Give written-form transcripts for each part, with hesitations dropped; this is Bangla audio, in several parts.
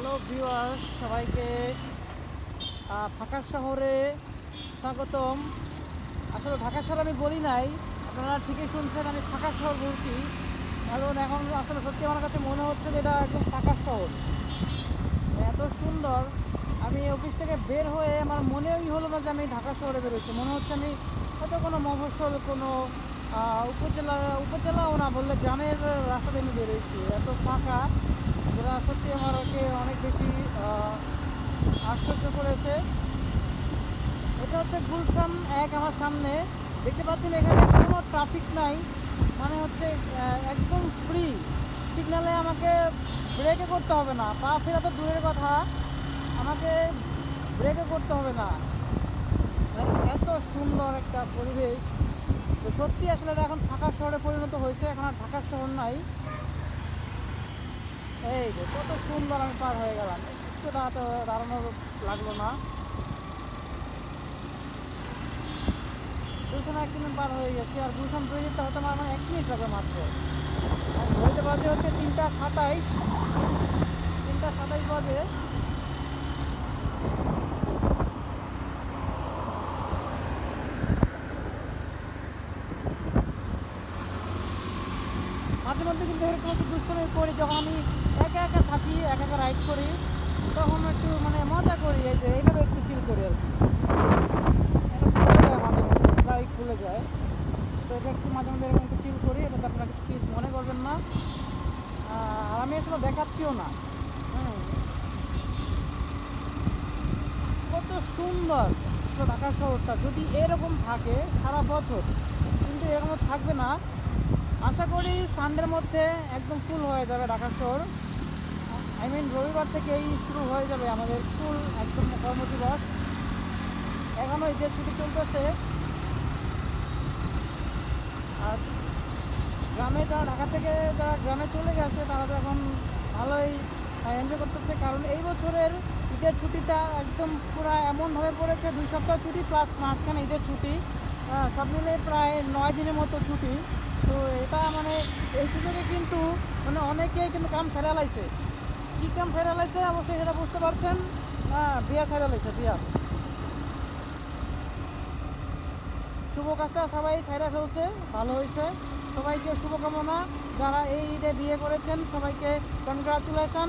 হ্যালো ভিউয়ার্স, সবাইকে ঢাকা শহরে স্বাগতম। আসলে ঢাকা শহর আমি বলি নাই, আপনারা ঠিকই শুনছেন, আমি ফাঁকা শহর বলছি। কারণ এখন আসলে সত্যি আমার কাছে মনে হচ্ছে যে এটা একদম ফাঁকা শহর, এত সুন্দর। আমি অফিস থেকে বের হয়ে আমার মনেই হলো না যে আমি ঢাকা শহরে বেরোচ্ছি। মনে হচ্ছে আমি হয়তো কোনো মফস্বল কোনো উপজেলাও না বললে গ্রামের রাস্তাতে আমি বেরোইছি। এত ফাঁকা, যেটা সত্যি আমাকে অনেক বেশি আশ্চর্য করেছে। এটা হচ্ছে গুলশান এক, আমার সামনে দেখতে পাচ্ছেন। এখানে কোনো ট্রাফিক নাই, মানে হচ্ছে একদম ফ্রি। সিগনালে আমাকে ব্রেকে করতে হবে না, পা ফেরা তো দূরের কথা, আমাকে ব্রেকে করতে হবে না। মানে এত সুন্দর একটা পরিবেশ। তো সত্যি আসলে এটা এখন ঢাকা শহরে পরিণত হয়েছে, এখন আর ঢাকার শহর নাই। এই যে কত সুন্দর আমি পার হয়ে গেলাম, একটু দাঁড়ানো লাগলো না। গুলশান 1 মিনিট পার হয়ে গেছি, আর গুলশান ব্রিজটা হয়তো আমার 1 মিনিট লাগবে মাত্র। আর ঘড়িতে বাজে হচ্ছে 3টা 27, 3টা 27 বাজে। মাঝে মধ্যে কিন্তু এরকম একটু দুষ্টুমি করি, যখন আমি একা একা থাকি, একা একা রাইড করি, তখন একটু মানে মজা করি। এই যে এইভাবে একটু চিল করি আর কি। এটা ভুলে যায়, মাঝে মধ্যে প্রায় ভুলে যায়। তো এটা একটু মাঝে মধ্যে এরকম একটু চিল করি, এটাতে আপনারা কিছু প্লিজ মনে করবেন না। আর আমি আসলে দেখাচ্ছিও না। হ্যাঁ, কত সুন্দর ঢাকা শহরটা। যদি এরকম থাকে সারা বছর, কিন্তু এরকম থাকবে না। আশা করি সানডের মধ্যে একদম ফুল হয়ে যাবে ঢাকা শহর। রবিবার থেকেই শুরু হয়ে যাবে আমাদের স্কুল, একদম কর্মদিবস। এখনও ঈদের ছুটি চলতেছে। আর গ্রামে যারা ঢাকা থেকে যারা গ্রামে চলে গেছে, তারা তো এখন ভালোই এনজয় করতেছে। কারণ এই বছরের ঈদের ছুটিটা একদম পুরো এমনভাবে পড়েছে, 2 সপ্তাহ ছুটি প্লাস মাঝখানে ঈদের ছুটি, সব মিলে প্রায় 9 দিনের মতো ছুটি। তো এটা মানে এই সুযোগে কিন্তু মানে অনেকেই কিন্তু কাম সেরে লাইছে। কী কাম সেরে লাইছে অবশ্যই সেটা বুঝতে পারছেন। বিয়া সেরে লাইছে, বিয়া। শুভ কাজটা সবাই সেরে ফেলছে, ভালো হয়েছে। সবাইকে শুভকামনা, যারা এই ঈদে বিয়ে করেছেন সবাইকে কনগ্রাচুলেশন।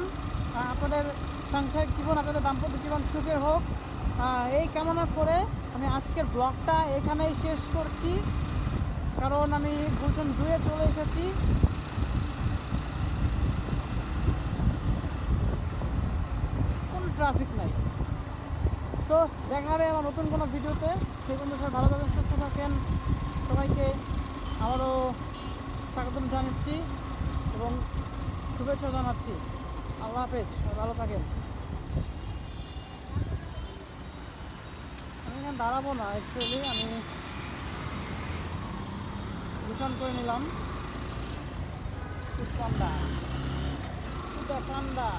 আপনাদের সাংসারিক জীবন, আপনাদের দাম্পত্য জীবন সুখের হোক, এই কামনা করে আমি আজকের ব্লগটা এখানেই শেষ করছি। কারণ আমি গুলশান 2-এ চলে এসেছি, কোনো ট্রাফিক নাই। তো দেখা হবে আমার নতুন কোনো ভিডিওতে। সেই পর্যন্ত সবাই ভালো থাকেন, সুস্থ থাকেন। সবাইকে আবারও স্বাগতম জানাচ্ছি এবং শুভেচ্ছা জানাচ্ছি। আল্লাহ হাফেজ, সবাই ভালো থাকেন। আমি এখানে দাঁড়াবো না, অ্যাকচুয়ালি আমি রিটার্ন করে নিলাম। খুব ঠান্ডা, খুব ঠান্ডা।